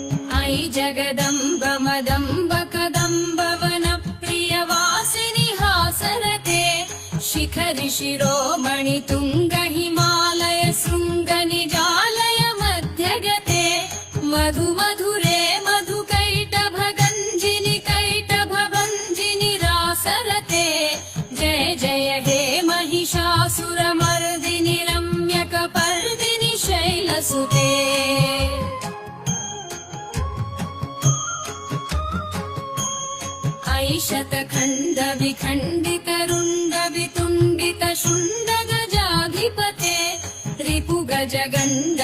I जगदम्ब मदम्ब कदम्ब वनप्रियवासिनि हासरते शिखरि शिरोमणि तुङ्ग हिमालय शृङ्ग निजालय मध्यगते मधु मधुरे मधुकैटभ गञ्जिनि कैटभ भञ्जिनि रासरते जय जय हे महिषासुरमर्दिनि रम्यकपर्दिनि शैलसुते ऐ शतखण्ड विखण्डित रुण्ड वितुण्डित शुण्ड गजाधिपते रिपु गज गण्ड